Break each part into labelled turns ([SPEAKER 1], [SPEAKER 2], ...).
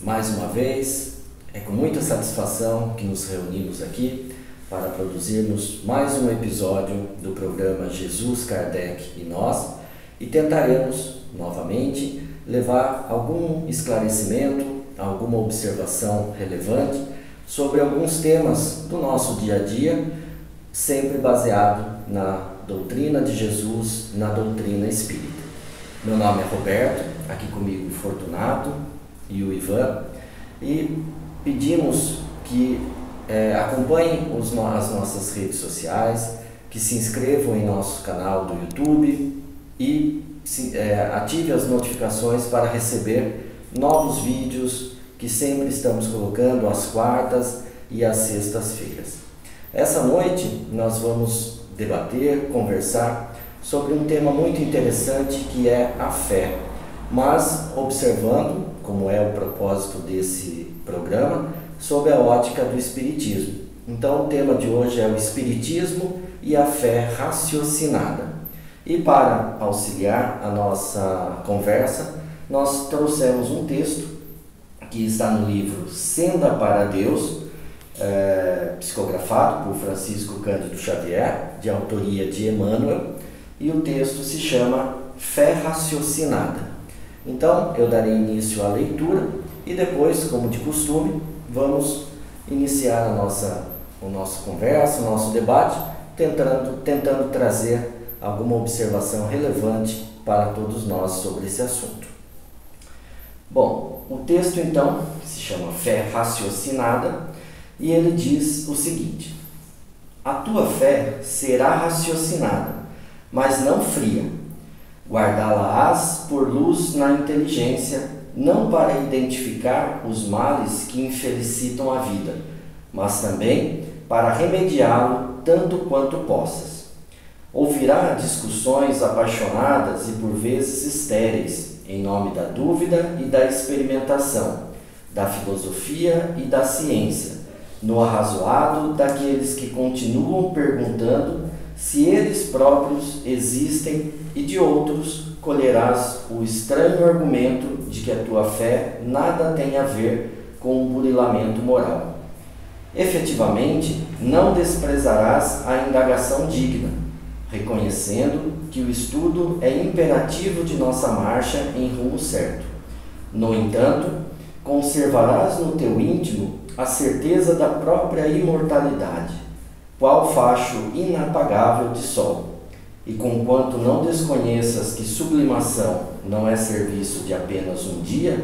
[SPEAKER 1] Mais uma vez, é com muita satisfação que nos reunimos aqui para produzirmos mais um episódio do programa Jesus, Kardec e Nós e tentaremos, novamente, levar algum esclarecimento, alguma observação relevante sobre alguns temas do nosso dia a dia, sempre baseado na doutrina de Jesus, na doutrina espírita. Meu nome é Roberto, aqui comigo o Fortunato e o Ivan, e pedimos que acompanhem as nossas redes sociais, que se inscrevam em nosso canal do YouTube e ative as notificações para receber novos vídeos que sempre estamos colocando às quartas e às sextas-feiras. Essa noite nós vamos debater, conversar sobre um tema muito interessante que é a fé, mas observando, como é o propósito desse programa, sob a ótica do Espiritismo. Então o tema de hoje é o Espiritismo e a fé raciocinada. E para auxiliar a nossa conversa, nós trouxemos um texto que está no livro Senda para Deus, psicografado por Francisco Cândido Xavier, de autoria de Emmanuel, e o texto se chama Fé Raciocinada. Então, eu darei início à leitura e depois, como de costume, vamos iniciar a nossa conversa, o nosso debate, tentando trazer alguma observação relevante para todos nós sobre esse assunto. Bom, o texto então se chama Fé Raciocinada e ele diz o seguinte: a tua fé será raciocinada, mas não fria. Guardá-la-ás por luz na inteligência, não para identificar os males que infelicitam a vida, mas também para remediá-lo tanto quanto possas. Ouvirá discussões apaixonadas e por vezes estéreis, em nome da dúvida e da experimentação, da filosofia e da ciência, no arrazoado daqueles que continuam perguntando se eles próprios existem, e de outros colherás o estranho argumento de que a tua fé nada tem a ver com o burilamento moral. Efetivamente, não desprezarás a indagação digna, reconhecendo que o estudo é imperativo de nossa marcha em rumo certo. No entanto, conservarás no teu íntimo a certeza da própria imortalidade, qual facho inapagável de sol. E conquanto não desconheças que sublimação não é serviço de apenas um dia,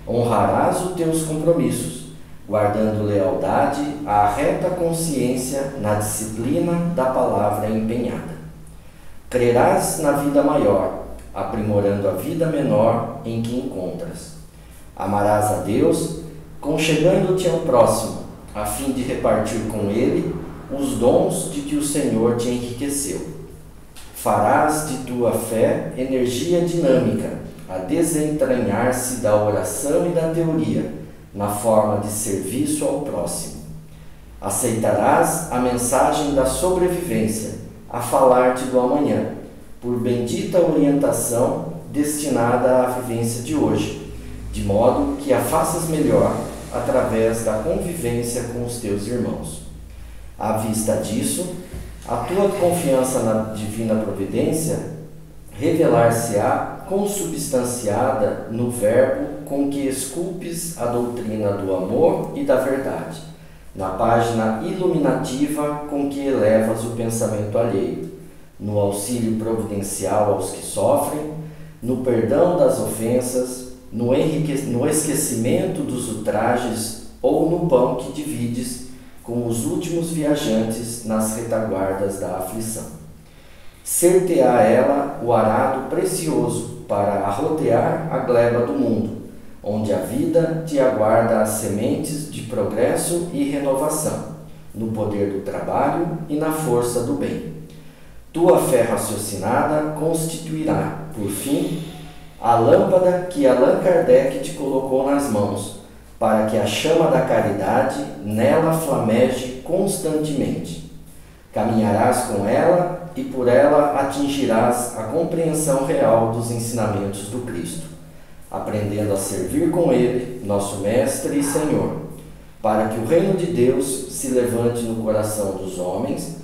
[SPEAKER 1] honrarás os teus compromissos, guardando lealdade à reta consciência na disciplina da palavra empenhada. Crerás na vida maior, aprimorando a vida menor em que encontras. Amarás a Deus, conchegando-te ao próximo, a fim de repartir com ele os dons de que o Senhor te enriqueceu. Farás de tua fé energia dinâmica, a desentranhar-se da oração e da teoria, na forma de serviço ao próximo. Aceitarás a mensagem da sobrevivência, a falar-te do amanhã, por bendita orientação destinada à vivência de hoje, de modo que a faças melhor através da convivência com os teus irmãos. À vista disso, a tua confiança na divina providência revelar-se-á consubstanciada no verbo com que esculpes a doutrina do amor e da verdade, na página iluminativa com que elevas o pensamento alheio, no auxílio providencial aos que sofrem, no perdão das ofensas, no esquecimento dos ultrajes ou no pão que divides com os últimos viajantes nas retaguardas da aflição. Ser-te-á ela o arado precioso para arrotear a gleba do mundo, onde a vida te aguarda as sementes de progresso e renovação, no poder do trabalho e na força do bem. Tua fé raciocinada constituirá, por fim, a lâmpada que Allan Kardec te colocou nas mãos, para que a chama da caridade nela flameje constantemente. Caminharás com ela e por ela atingirás a compreensão real dos ensinamentos do Cristo. aprendendo a servir com Ele, nosso Mestre e Senhor, para que o reino de Deus se levante no coração dos homens,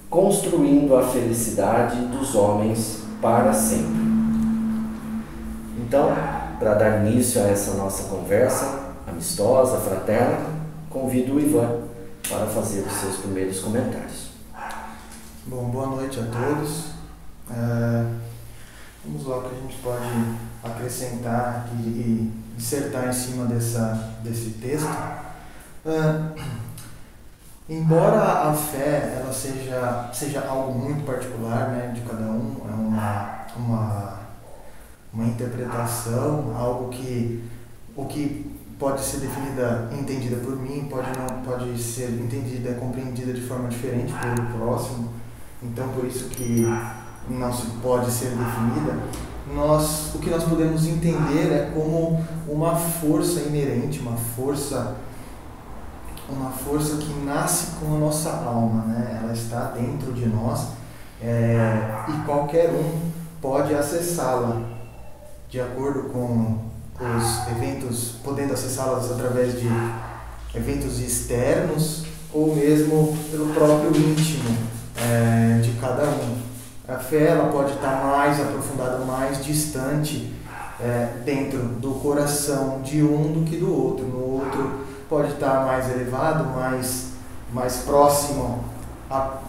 [SPEAKER 1] construindo a felicidade dos homens para sempre. Então, para dar início a essa nossa conversa amistosa, fraterna, convido o Ivan para fazer os seus primeiros comentários.
[SPEAKER 2] Bom, boa noite a todos. Vamos lá o que a gente pode acrescentar e dissertar em cima desse texto. Embora a fé ela seja algo muito particular, né, de cada um, é uma interpretação, algo que pode ser entendida por mim, pode ser entendida, compreendida de forma diferente pelo próximo, então por isso que não se pode ser definida. O que nós podemos entender é como uma força inerente, uma força que nasce com a nossa alma, né? Ela está dentro de nós, e qualquer um pode acessá-la de acordo com os eventos, podendo acessá-las através de eventos externos ou mesmo pelo próprio íntimo de cada um. A fé ela pode estar mais aprofundada, mais distante dentro do coração de um do que do outro. No outro pode estar mais elevado, mais próximo à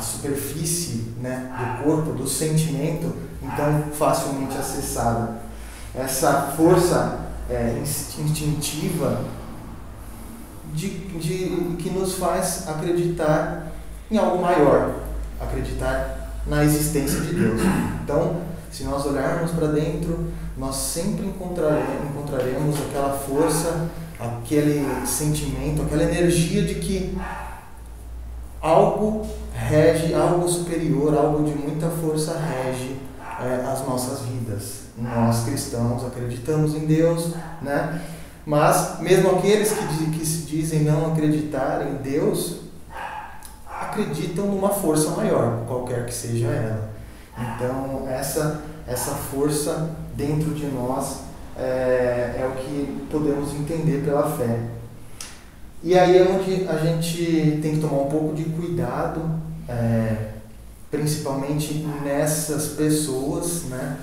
[SPEAKER 2] superfície, né, do corpo, do sentimento, então facilmente acessada. Essa força instintiva que nos faz acreditar em algo maior, acreditar na existência de Deus. Então, se nós olharmos para dentro, nós sempre encontraremos aquela força, aquele sentimento, aquela energia de que algo rege, algo superior, algo de muita força rege as nossas vidas. Nós cristãos acreditamos em Deus, né? Mas mesmo aqueles que se dizem não acreditar em Deus, acreditam numa força maior, qualquer que seja ela. Então essa força dentro de nós é o que podemos entender pela fé. E aí é onde a gente tem que tomar um pouco de cuidado, principalmente nessas pessoas, né,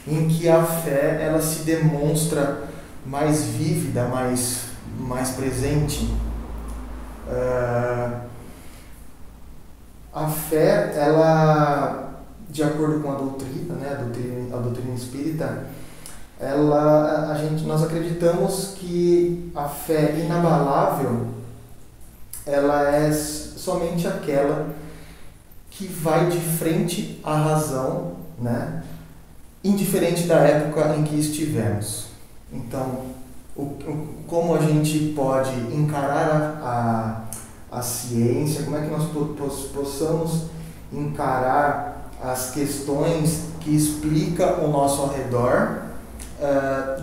[SPEAKER 2] em que a fé ela se demonstra mais vívida, mais presente. A fé, ela, de acordo com a doutrina, né, a doutrina espírita, nós acreditamos que a fé inabalável ela é somente aquela que vai de frente à razão, né, indiferente da época em que estivermos. Então, como a gente pode encarar a ciência, como é que nós possamos encarar as questões que explicam o nosso ao redor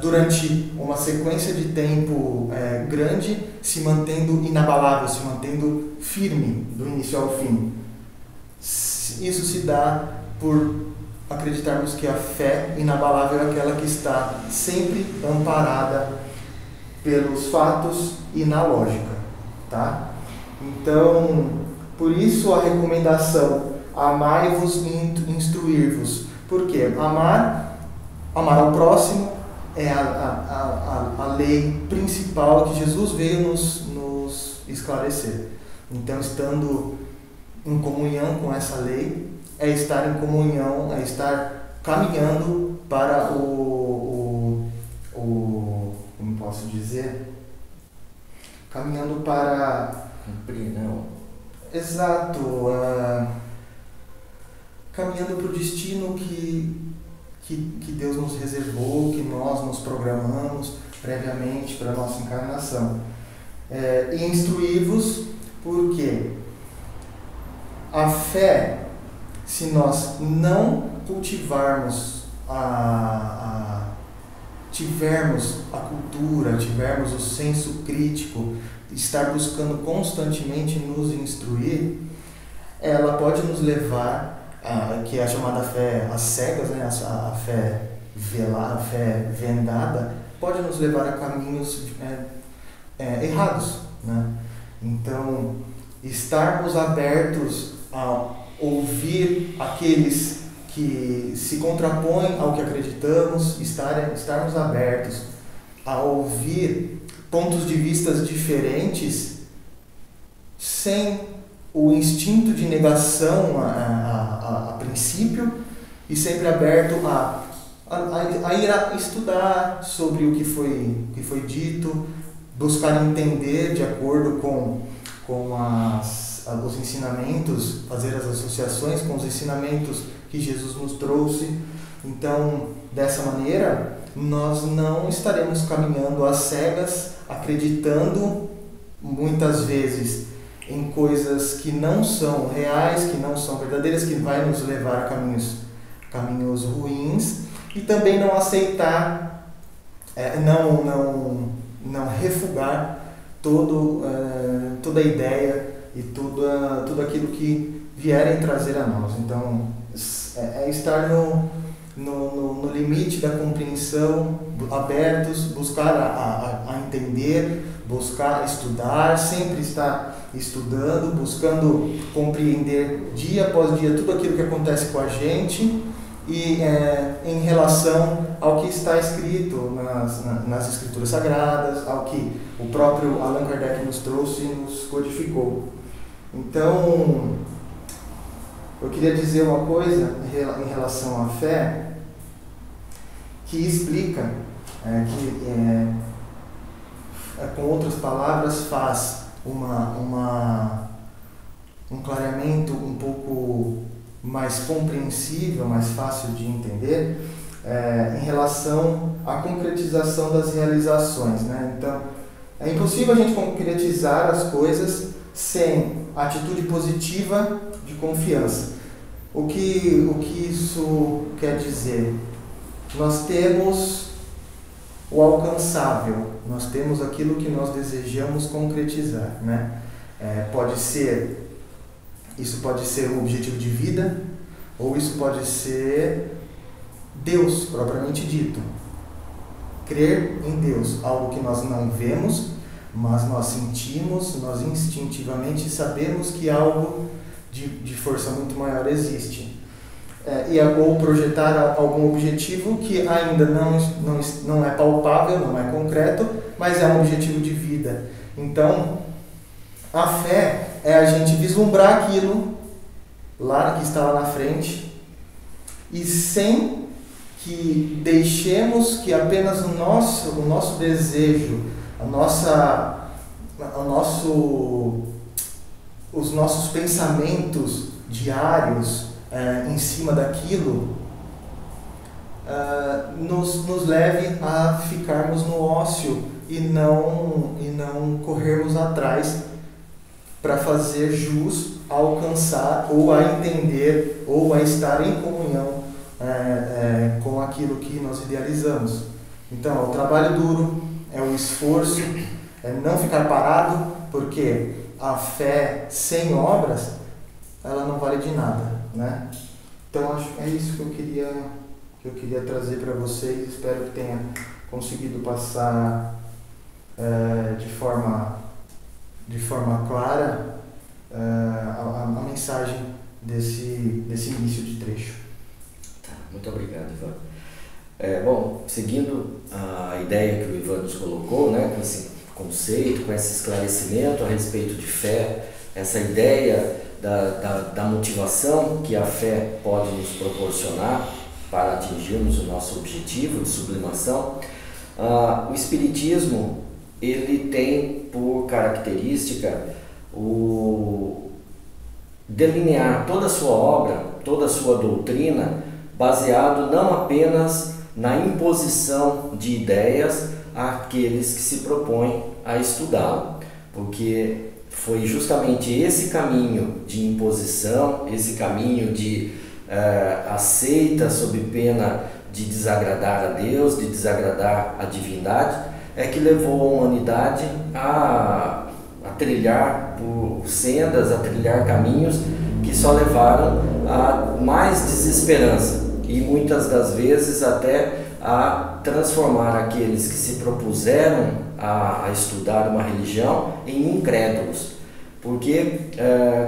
[SPEAKER 2] durante uma sequência de tempo grande, se mantendo inabalável, se mantendo firme do início ao fim. Isso se dá por acreditarmos que a fé inabalável é aquela que está sempre amparada pelos fatos e na lógica, tá? Então, por isso a recomendação, amai-vos e instruir-vos. Por quê? Amar ao próximo é a lei principal que Jesus veio nos esclarecer. Então, estando em comunhão com essa lei, é estar em comunhão, é estar caminhando para como posso dizer? Caminhando para...
[SPEAKER 1] Cumprir, não?
[SPEAKER 2] Exato. Caminhando para o destino que Deus nos reservou, que nós nos programamos previamente para a nossa encarnação. E instruir-vos, porque a fé, se nós não cultivarmos, tivermos a cultura, tivermos o senso crítico, estar buscando constantemente nos instruir, ela pode nos levar, que é a chamada fé às cegas, né? A fé a fé vendada, pode nos levar a caminhos errados, né? Então, estarmos abertos a ouvir aqueles que se contrapõem ao que acreditamos, estarmos abertos a ouvir pontos de vista diferentes sem o instinto de negação a princípio, e sempre aberto a ir a estudar sobre o que foi dito, buscar entender de acordo com os ensinamentos, fazer as associações com os ensinamentos que Jesus nos trouxe. Então, dessa maneira, nós não estaremos caminhando às cegas, acreditando muitas vezes em coisas que não são reais, que não são verdadeiras, que vai nos levar a caminhos ruins, e também não aceitar, não refugar toda a ideia e tudo aquilo que vierem trazer a nós. Então, estar no limite da compreensão, abertos, buscar a entender, buscar estudar, sempre estar estudando, buscando compreender dia após dia tudo aquilo que acontece com a gente, e em relação ao que está escrito nas Escrituras Sagradas, ao que o próprio Allan Kardec nos trouxe e nos codificou. Então, eu queria dizer uma coisa em relação à fé, que explica, com outras palavras, faz um clareamento um pouco mais compreensível, mais fácil de entender, em relação à concretização das realizações, né? Então, é impossível a gente concretizar as coisas sem atitude positiva de confiança. O que isso quer dizer? Nós temos o alcançável, nós temos aquilo que nós desejamos concretizar, né? Isso pode ser um objetivo de vida, ou isso pode ser Deus, propriamente dito. Crer em Deus, algo que nós não vemos, mas nós sentimos, nós instintivamente sabemos que algo de força muito maior existe. Ou projetar algum objetivo que ainda não é palpável, não é concreto, mas é um objetivo de vida. Então, a fé é a gente vislumbrar aquilo que está lá na frente, e sem que deixemos que apenas o nosso desejo, os nossos pensamentos diários em cima daquilo nos leve a ficarmos no ócio e não corrermos atrás para fazer jus a alcançar, ou a entender, ou a estar em comunhão com aquilo que nós idealizamos. Então, é o trabalho duro, é o esforço, é não ficar parado, porque a fé sem obras, ela não vale de nada, né? Então, acho que é isso que eu queria trazer para vocês. Espero que tenha conseguido passar de forma clara a mensagem desse início de trecho.
[SPEAKER 1] Tá, muito obrigado, Ivan. Bom, seguindo a ideia que o Ivan nos colocou, né, com esse conceito, com esse esclarecimento a respeito de fé, essa ideia da motivação que a fé pode nos proporcionar para atingirmos o nosso objetivo de sublimação, o Espiritismo, ele tem por característica o delinear toda a sua obra, toda a sua doutrina, baseado não apenas na imposição de ideias àqueles que se propõem a estudá-lo, porque foi justamente esse caminho de imposição, esse caminho de aceita sob pena de desagradar a Deus, de desagradar a divindade, é que levou a humanidade a trilhar por sendas, a trilhar caminhos que só levaram a mais desesperança e muitas das vezes até a transformar aqueles que se propuseram a estudar uma religião em incrédulos. Porque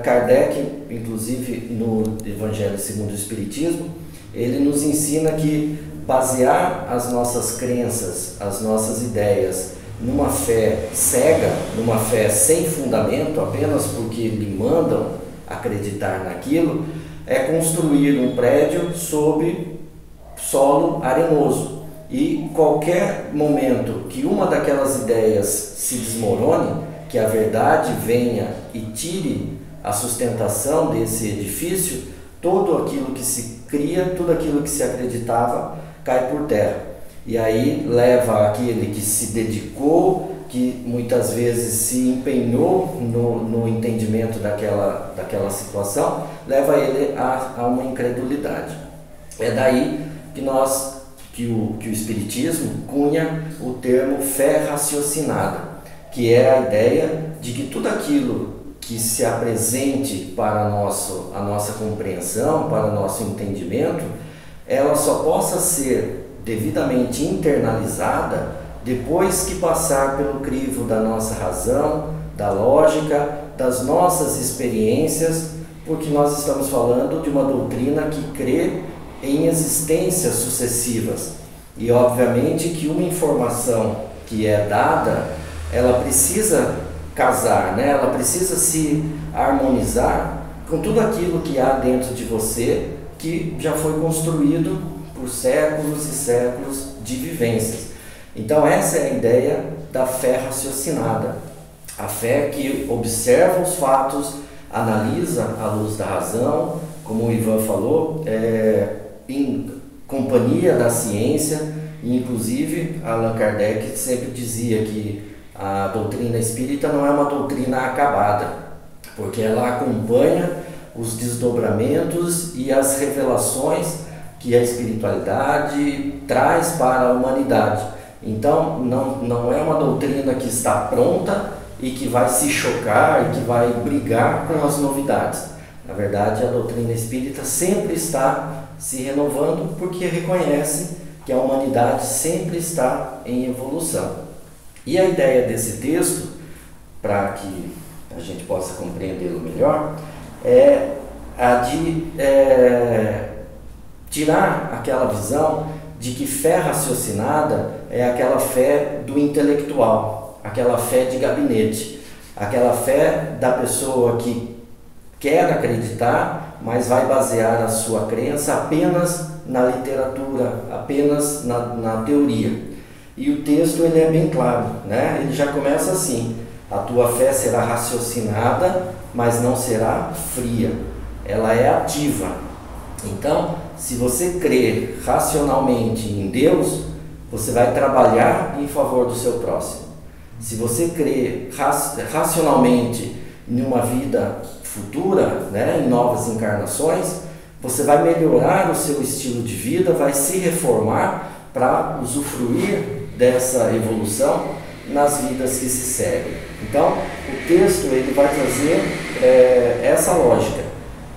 [SPEAKER 1] Kardec, inclusive no Evangelho segundo o Espiritismo, ele nos ensina que basear as nossas crenças, as nossas ideias, numa fé cega, numa fé sem fundamento, apenas porque lhe mandam acreditar naquilo, é construir um prédio sob solo arenoso. E qualquer momento que uma daquelas ideias se desmorone, que a verdade venha e tire a sustentação desse edifício, tudo aquilo que se cria, tudo aquilo que se acreditava, cai por terra. E aí leva aquele que se dedicou, que muitas vezes se empenhou no entendimento daquela situação, leva ele a uma incredulidade. É daí que o Espiritismo cunha o termo fé raciocinada, que é a ideia de que tudo aquilo que se apresente para a nossa compreensão, para o nosso entendimento, ela só possa ser devidamente internalizada depois que passar pelo crivo da nossa razão, da lógica, das nossas experiências, porque nós estamos falando de uma doutrina que crê em existências sucessivas. E obviamente que uma informação que é dada, ela precisa casar, né? Ela precisa se harmonizar com tudo aquilo que há dentro de você, que já foi construído por séculos e séculos de vivências. Então essa é a ideia da fé raciocinada, a fé que observa os fatos, analisa à luz da razão, como o Ivan falou, em companhia da ciência. E inclusive Allan Kardec sempre dizia que a doutrina espírita não é uma doutrina acabada, porque ela acompanha os desdobramentos e as revelações que a espiritualidade traz para a humanidade. Então não é uma doutrina que está pronta e que vai se chocar e que vai brigar com as novidades. Na verdade, a doutrina espírita sempre está se renovando, porque reconhece que a humanidade sempre está em evolução. E a ideia desse texto, para que a gente possa compreendê-lo melhor, é a de tirar aquela visão de que fé raciocinada é aquela fé do intelectual, aquela fé de gabinete, aquela fé da pessoa que quer acreditar, mas vai basear a sua crença apenas na literatura, apenas na teoria. E o texto ele é bem claro, né? Ele já começa assim: a tua fé será raciocinada, mas não será fria, ela é ativa. Então, se você crer racionalmente em Deus, você vai trabalhar em favor do seu próximo. Se você crer racionalmente em uma vida futura, né, em novas encarnações, você vai melhorar o seu estilo de vida, vai se reformar para usufruir dessa evolução nas vidas que se seguem. Então, o texto ele vai trazer essa lógica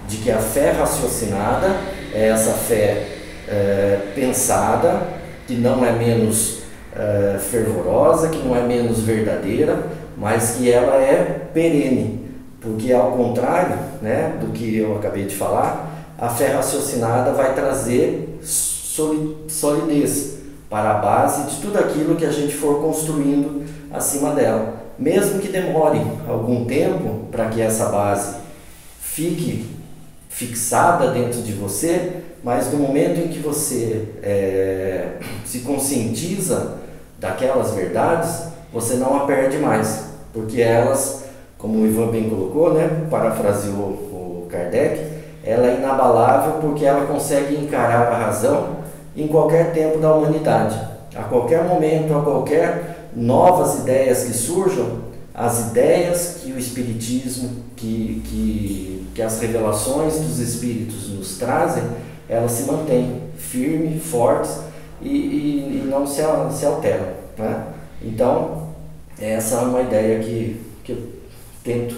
[SPEAKER 1] de que a fé raciocinada é essa fé pensada, que não é menos fervorosa, que não é menos verdadeira, mas que ela é perene, porque ao contrário, né, do que eu acabei de falar, a fé raciocinada vai trazer solidez para a base de tudo aquilo que a gente for construindo acima dela. Mesmo que demore algum tempo para que essa base fique fixada dentro de você, mas no momento em que você se conscientiza daquelas verdades, você não a perde mais, porque elas, como o Ivan bem colocou, né, parafraseou o Kardec, ela é inabalável porque ela consegue encarar a razão em qualquer tempo da humanidade. A qualquer momento, a qualquer novas ideias que surjam, as ideias que o Espiritismo, que as revelações dos Espíritos nos trazem, elas se mantêm firmes, fortes e não se alteram, né? Então, essa é uma ideia que eu tento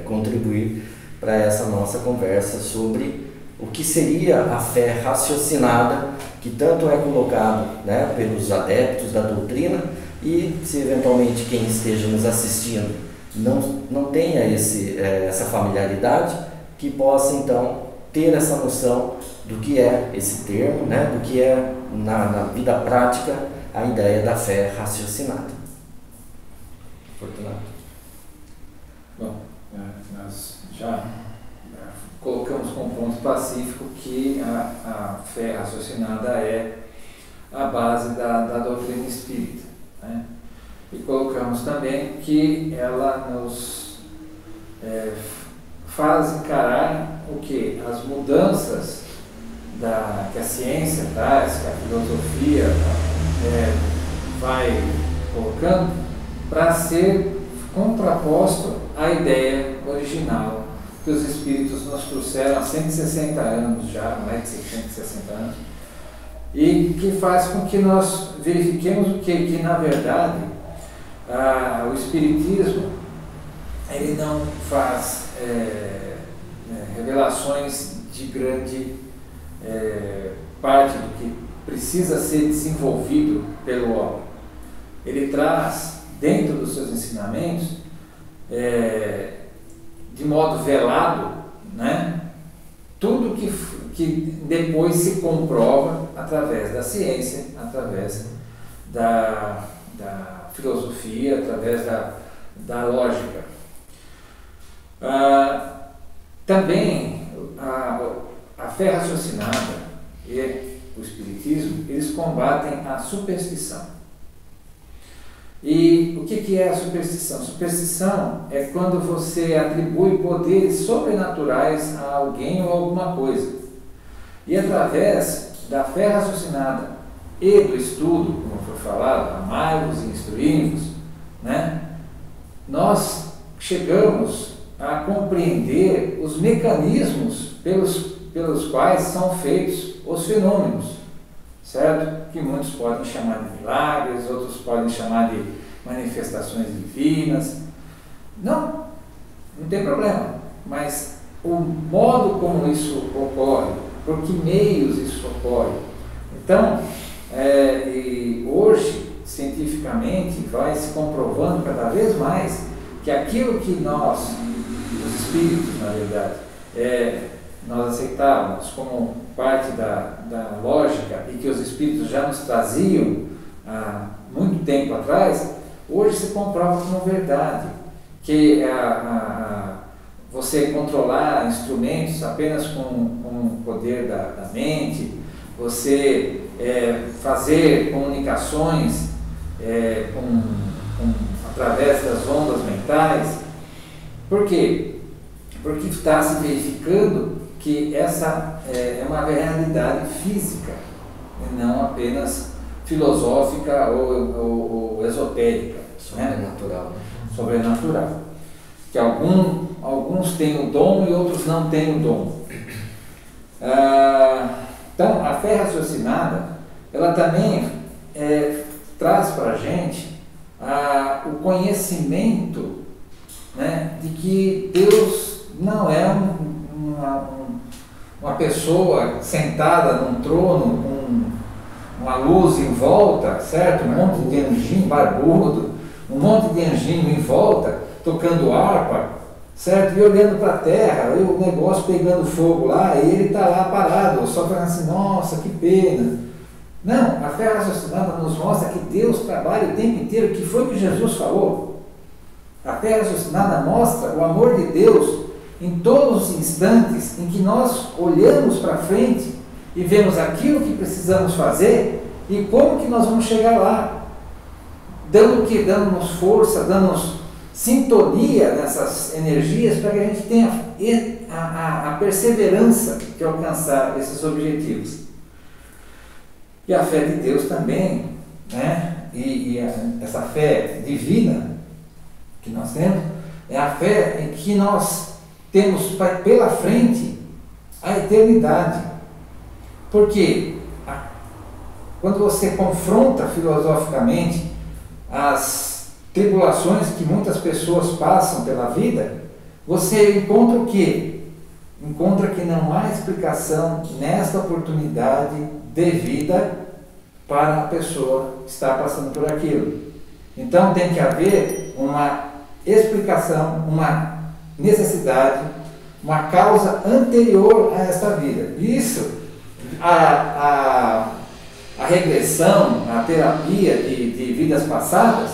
[SPEAKER 1] contribuir para essa nossa conversa sobre o que seria a fé raciocinada, que tanto é colocado, né, pelos adeptos da doutrina, e se eventualmente quem esteja nos assistindo não tenha essa familiaridade, que possa então ter essa noção do que é esse termo, né, do que é na vida prática a ideia da fé raciocinada. Fortunato.
[SPEAKER 3] Bom, nós já colocamos como ponto pacífico que a fé raciocinada é a base da doutrina espírita, né? E colocamos também que ela nos faz encarar o que? As mudanças que a ciência traz, que a filosofia vai colocando, para ser contraposto à ideia original que os espíritos nos trouxeram há 160 anos já, mais de 160 anos, e que faz com que nós verifiquemos o quê? Que na verdade o espiritismo ele não faz revelações de grande parte do que precisa ser desenvolvido pelo homem. Ele traz dentro dos seus ensinamentos, de modo velado, né, tudo que depois se comprova através da ciência, através da filosofia, através da lógica. Também a fé raciocinada e o espiritismo, eles combatem a superstição. E o que é a superstição? Superstição é quando você atribui poderes sobrenaturais a alguém ou a alguma coisa. E através da fé raciocinada e do estudo, como foi falado, amai-vos e instruí-vos, né, nós chegamos a compreender os mecanismos pelos quais são feitos os fenômenos, certo? Que muitos podem chamar de milagres, outros podem chamar de manifestações divinas. Não tem problema, mas o modo como isso ocorre, por que meios isso ocorre. Então, e hoje, cientificamente, vai se comprovando cada vez mais que aquilo que nós, os espíritos, na verdade, nós aceitávamos como parte da lógica e que os espíritos já nos traziam há muito tempo atrás, hoje se comprova como verdade, que você controlar instrumentos apenas com o poder da mente, você fazer comunicações através das ondas mentais. Por quê? Porque está se verificando que essa é uma realidade física, e não apenas filosófica ou esotérica.
[SPEAKER 1] Sobrenatural.
[SPEAKER 3] Né? Sobrenatural. Que alguns têm o dom e outros não têm o dom. Então, a fé raciocinada, ela também traz para a gente o conhecimento, né, de que Deus não é uma pessoa sentada num trono com uma luz em volta, certo? Um monte de anjinho barbudo, um monte de anjinho em volta, tocando harpa, certo? E olhando para a terra, e o negócio pegando fogo lá, e ele está lá parado, só falando assim, nossa, que pena. Não, a fé raciocinada nos mostra que Deus trabalha o tempo inteiro, que foi o que Jesus falou. A fé raciocinada mostra o amor de Deus em todos os instantes em que nós olhamos para frente e vemos aquilo que precisamos fazer e como que nós vamos chegar lá. Dando o quê? Dando-nos força, dando-nos sintonia nessas energias para que a gente tenha a perseverança de alcançar esses objetivos. E a fé de Deus também, né? E essa fé divina que nós temos, é a fé em que nós temos pela frente a eternidade. Porque quando você confronta filosoficamente as tribulações que muitas pessoas passam pela vida, você encontra o quê? encontra que não há explicação nesta oportunidade devida para a pessoa estar passando por aquilo. Então tem que haver uma explicação, uma necessidade, uma causa anterior a esta vida. Isso, a regressão, a terapia de vidas passadas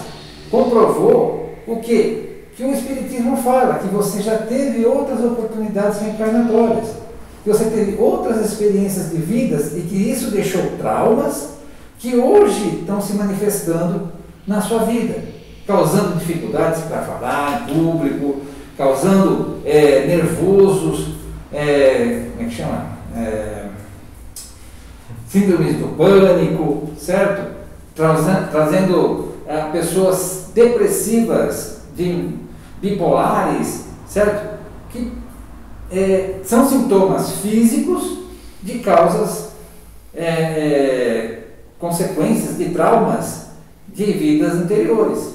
[SPEAKER 3] comprovou o quê? Que o Espiritismo fala que você já teve outras oportunidades reencarnatórias, que você teve outras experiências de vidas e que isso deixou traumas que hoje estão se manifestando na sua vida, causando dificuldades para falar em público, causando nervosos, como é que chama? Síndromes do pânico, certo? Trazendo pessoas depressivas, bipolares, certo? Que são sintomas físicos de causas, consequências de traumas de vidas anteriores.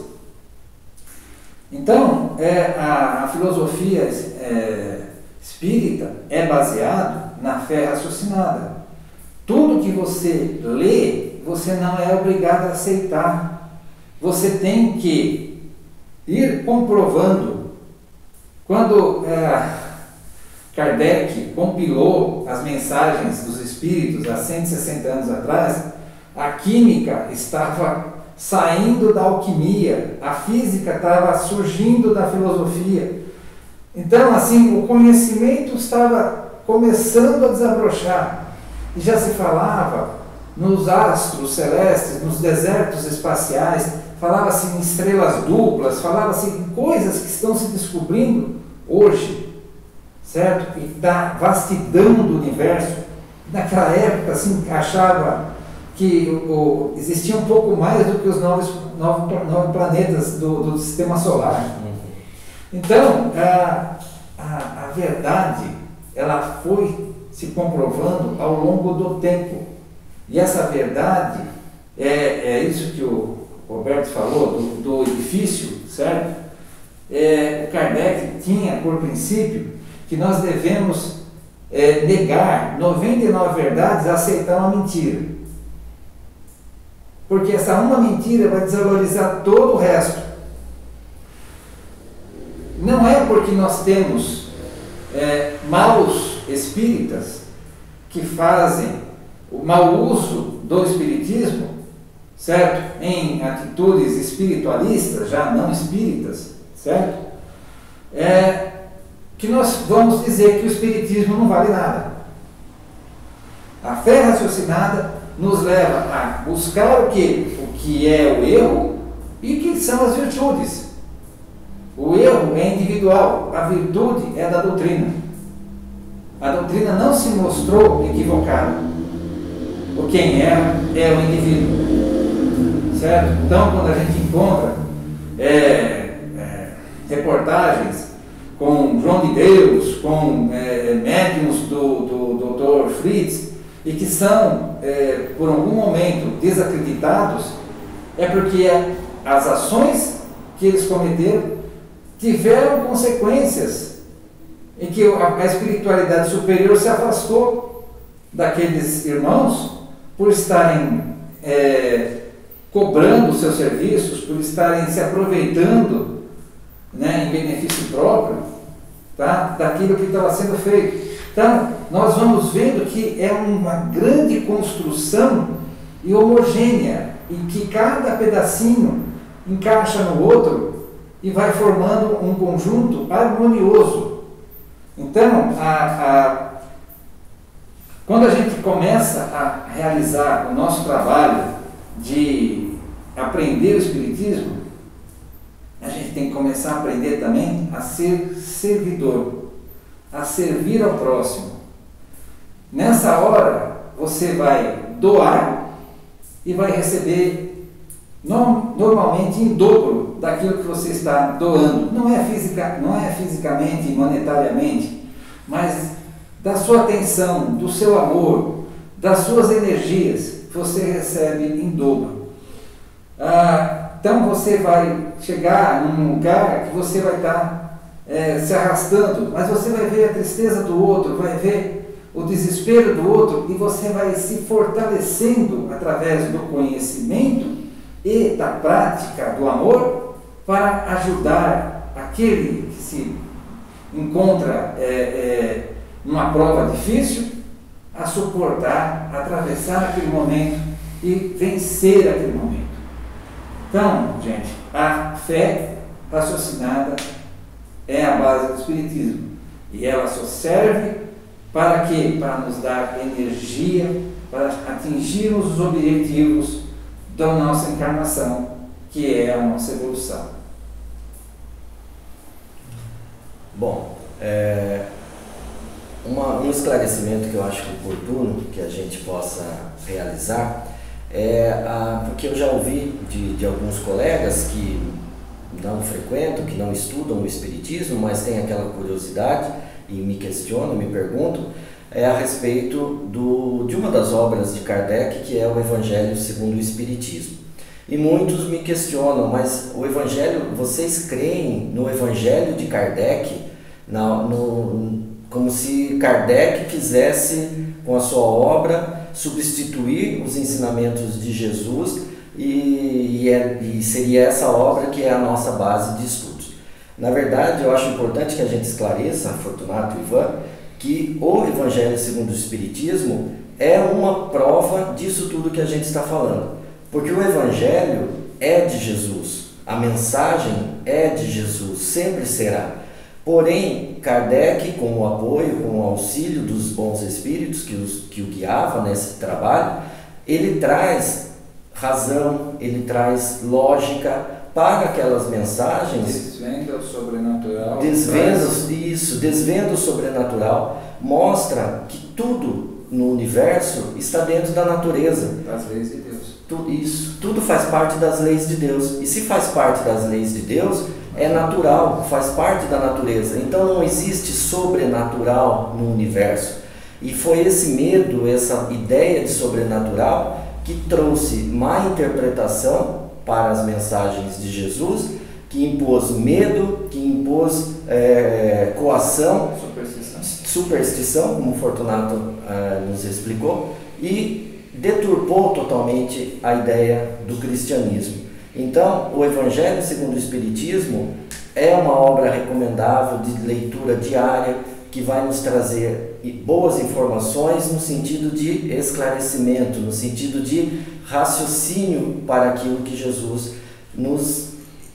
[SPEAKER 3] Então, a filosofia espírita é baseada na fé raciocinada. Tudo que você lê, você não é obrigado a aceitar. Você tem que ir comprovando. Quando Kardec compilou as mensagens dos espíritos há 160 anos atrás, a química estava saindo da alquimia, a física estava surgindo da filosofia. Então, assim, o conhecimento estava começando a desabrochar. E já se falava nos astros celestes, nos desertos espaciais, falava-se em estrelas duplas, falava-se em coisas que estão se descobrindo hoje, certo? E da vastidão do universo. Naquela época, assim, achava que existia um pouco mais do que os nove planetas do sistema solar. Então, a verdade, ela foi se comprovando ao longo do tempo. E essa verdade, é isso que o Roberto falou, do edifício, certo? O Kardec tinha por princípio que nós devemos negar 99 verdades e aceitar uma mentira. Porque essa uma mentira vai desvalorizar todo o resto. Não é porque nós temos maus espíritas que fazem o mau uso do espiritismo, certo? Em atitudes espiritualistas, já não espíritas, certo? Que nós vamos dizer que o espiritismo não vale nada. A fé raciocinada nos leva a buscar o quê? O que é o erro e o que são as virtudes. O erro é individual, a virtude é da doutrina. A doutrina não se mostrou equivocada. Quem é o indivíduo. Certo? Então, quando a gente encontra reportagens com João de Deus, com médiuns do Dr. Fritz, e que são, por algum momento, desacreditados, é porque as ações que eles cometeram tiveram consequências em que a espiritualidade superior se afastou daqueles irmãos por estarem cobrando os seus serviços, por estarem se aproveitando, né, em benefício próprio, tá, daquilo que estava sendo feito. Então, nós vamos vendo que é uma grande construção e homogênea, em que cada pedacinho encaixa no outro e vai formando um conjunto harmonioso. Então, quando a gente começa a realizar o nosso trabalho de aprender o Espiritismo, a gente tem que começar a aprender também a ser servidor, a servir ao próximo. Nessa hora, você vai doar e vai receber normalmente em dobro daquilo que você está doando. Não é fisicamente, monetariamente, mas da sua atenção, do seu amor, das suas energias, você recebe em dobro. Então você vai chegar num lugar que você vai estar se arrastando, mas você vai ver a tristeza do outro, vai ver o desespero do outro, e você vai se fortalecendo através do conhecimento e da prática do amor para ajudar aquele que se encontra numa prova difícil a suportar, a atravessar aquele momento e vencer aquele momento. Então, gente, a fé raciocinada é a base do Espiritismo, e ela só serve para quê? Para nos dar energia para atingirmos os objetivos da nossa encarnação, que é a nossa evolução.
[SPEAKER 1] Bom, um esclarecimento que eu acho oportuno que a gente possa realizar porque eu já ouvi de alguns colegas que não frequentam, que não estudam o Espiritismo, mas têm aquela curiosidade e me questionam, me perguntam, a respeito de uma das obras de Kardec, que é o Evangelho segundo o Espiritismo. E muitos me questionam, mas o Evangelho, vocês creem no Evangelho de Kardec, como se Kardec quisesse, com a sua obra, substituir os ensinamentos de Jesus e seria essa obra que é a nossa base de estudos. Na verdade, eu acho importante que a gente esclareça, Fortunato e Ivan, que o Evangelho segundo o Espiritismo é uma prova disso tudo que a gente está falando. Porque o Evangelho é de Jesus, a mensagem é de Jesus, sempre será. Porém, Kardec, com o apoio, com o auxílio dos bons espíritos que o guiavam nesse trabalho, ele traz razão, ele traz lógica para aquelas mensagens.
[SPEAKER 3] Desvenda o sobrenatural.
[SPEAKER 1] Desvenda o sobrenatural, mostra que tudo no universo está dentro da natureza.
[SPEAKER 3] Das leis de Deus.
[SPEAKER 1] Tudo faz parte das leis de Deus. E se faz parte das leis de Deus, é natural, faz parte da natureza. Então não existe sobrenatural no universo. E foi esse medo, essa ideia de sobrenatural que trouxe má interpretação para as mensagens de Jesus, que impôs medo, que impôs coação, superstição, como o Fortunato nos explicou, e deturpou totalmente a ideia do cristianismo. Então, o Evangelho segundo o Espiritismo é uma obra recomendável de leitura diária, que vai nos trazer boas informações no sentido de esclarecimento, no sentido de raciocínio para aquilo que Jesus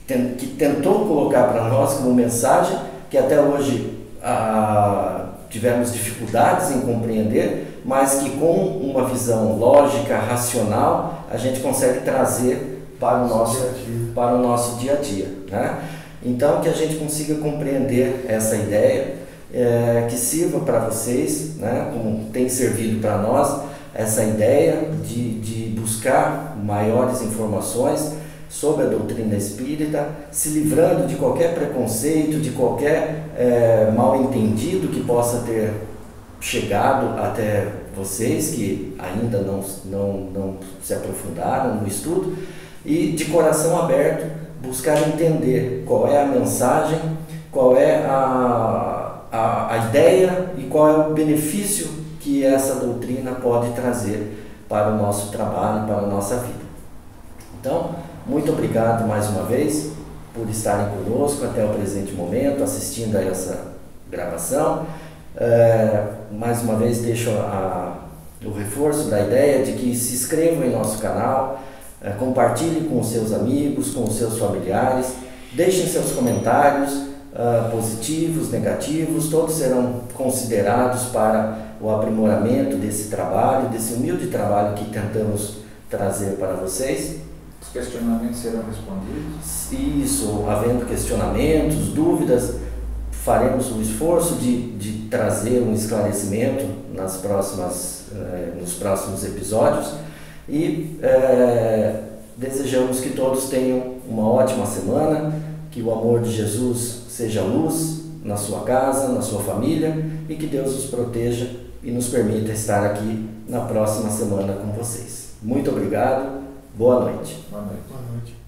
[SPEAKER 1] que tentou colocar para nós como mensagem, que até hoje tivemos dificuldades em compreender, mas que com uma visão lógica, racional, a gente consegue trazer para o nosso dia a dia, né? Então, que a gente consiga compreender essa ideia, que sirva para vocês, né, como tem servido para nós, essa ideia de buscar maiores informações sobre a doutrina espírita, se livrando de qualquer preconceito, de qualquer mal-entendido que possa ter chegado até vocês, que ainda não se aprofundaram no estudo, e de coração aberto, buscar entender qual é a mensagem, qual é a ideia e qual é o benefício que essa doutrina pode trazer para o nosso trabalho, para a nossa vida. Então, muito obrigado mais uma vez por estarem conosco até o presente momento, assistindo a essa gravação. Mais uma vez deixo o reforço da ideia de que se inscrevam em nosso canal, compartilhem com os seus amigos, com os seus familiares, deixem seus comentários positivos, negativos, todos serão considerados para o aprimoramento desse trabalho, desse humilde trabalho que tentamos trazer para vocês.
[SPEAKER 3] Os questionamentos serão respondidos?
[SPEAKER 1] Isso, havendo questionamentos, dúvidas, faremos um esforço de trazer um esclarecimento nos próximos episódios e desejamos que todos tenham uma ótima semana, que o amor de Jesus seja luz na sua casa, na sua família, e que Deus os proteja e nos permita estar aqui na próxima semana com vocês. Muito obrigado, boa noite.
[SPEAKER 3] Boa noite.
[SPEAKER 2] Boa noite.